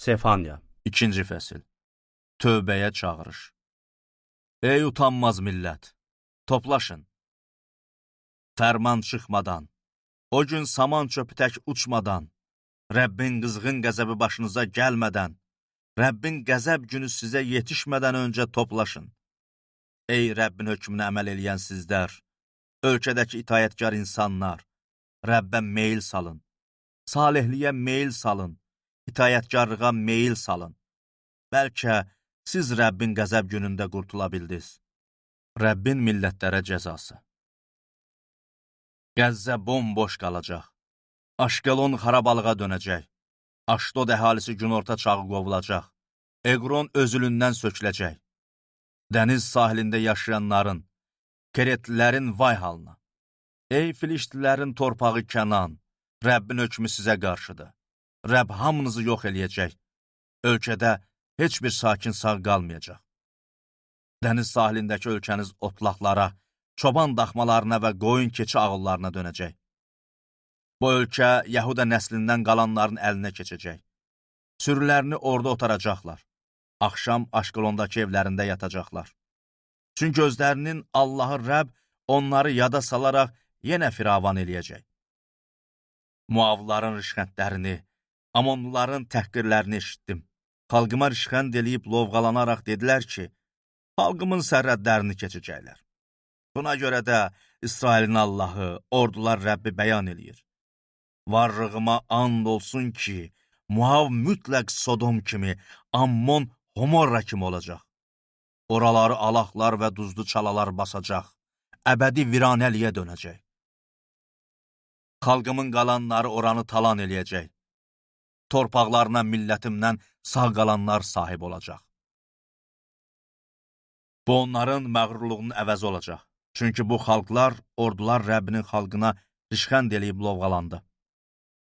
Sefanya 2-ci fəsil. Tövbəyə çağırış. Ey utanmaz millət, toplaşın. Fərman çıxmadan, o gün saman çöpü tək uçmadan, Rəbbin qızğın qəzəbi başınıza gəlmədən, Rəbbin qəzəb günü sizə yetişmədən öncə toplaşın. Ey Rəbbin hökmünə əməl eləyən sizlər, ölkədəki itayətkar insanlar, Rəbbə meyil salın, salihliyə meyil salın, itayətkarlığa meyil salın. Bəlkə siz Rəbbin qəzəb günündə qurtula bildiniz. Rəbbin millətlərə cəzası. Qəzzə bomboş qalacaq. Aşqelon xarabalığa dönəcək. Aşdod əhalisi günorta çağı qovulacaq. Eqron özülündən söküləcək. Dəniz sahilində yaşayanların, Keretlilərin vay halına. Ey Filistlilərin torpağı Kənan, Rəbbin hökmü sizə qarşıdır. Rəbb hamınızı yox eləyəcək. Ölkədə heç bir sakin sağ qalmayacaq. Dəniz sahilindəki ölkəniz otlaqlara, çoban daxmalarına və qoyun keçi ağıllarına dönəcək. Bu ölkə Yahuda nəslindən qalanların əlinə keçəcək. Sürülərini orada otaracaqlar. Axşam Aşqelondakı evlərində yatacaqlar. Çünki özlərinin Allahı Rəbb onları yada salaraq yenə firavan eləyəcək. Muavların rişxəndlərini, Amonluların təhqirlərini eşitdim. Xalqıma rişxənd eləyib lovğalanaraq dedilər ki, xalqımın sərhədlərini keçəcəklər. Buna görə də İsrailin Allahı, ordular Rəbbi bəyan eləyir. Varlığıma and olsun ki, Muav mütləq Sodom kimi, Ammon Homorra kimi olacaq. Oraları alaqlar və duzlu çalalar basacaq, əbədi viranəliyə dönəcək. Xalqımın qalanları oranı talan eləyəcək. Torpaqlarına millətimdən sağ qalanlar sahib olacaq. Bu onların məğrurluğunun əvəzi olacaq. Çünki bu xalqlar, ordular Rəbbinin xalqına rişxənd eləyib lovğalandı.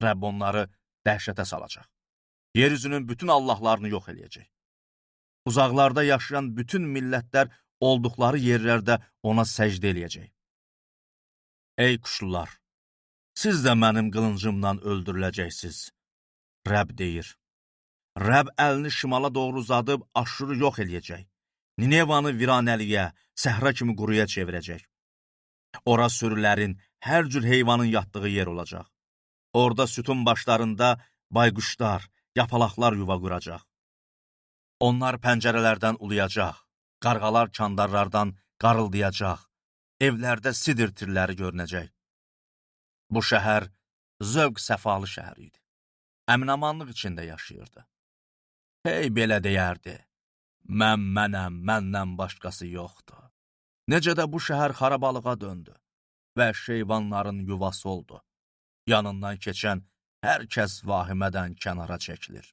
Rəbb onları dəhşətə salacaq. Yeryüzünün bütün allahlarını yox eləyəcək. Uzaqlarda yaşayan bütün millətlər olduqları yerlərdə ona səcdə eləyəcək. Ey quşlular, siz də mənim qılıncımdan öldürüləcəksiniz. Rəbb deyir. Rəbb əlini şimala doğru uzadıb Aşşuru yox eləyəcək. Ninevanı viranəliyə, səhra kimi quruya çevirəcək. Ora sürülərin, hər cür heyvanın yatdığı yer olacaq. Orada sütun başlarında bayquşlar, yapalaqlar yuva quracaq. Onlar pəncərələrdən uluyacaq, qarğalar kandarlardan qarıldayacaq, evlərdə sidir tirləri görünəcək. Bu şəhər zövq səfalı şəhər idi. Əminamanlıq içində yaşayırdı. Hey belə deyərdi, mənəm, məndən başqası yoxdur. Necə də bu şəhər xarabalığa döndü və şeyvanların yuvası oldu. Yanından keçən hər kəs vahimədən kənara çəkilir.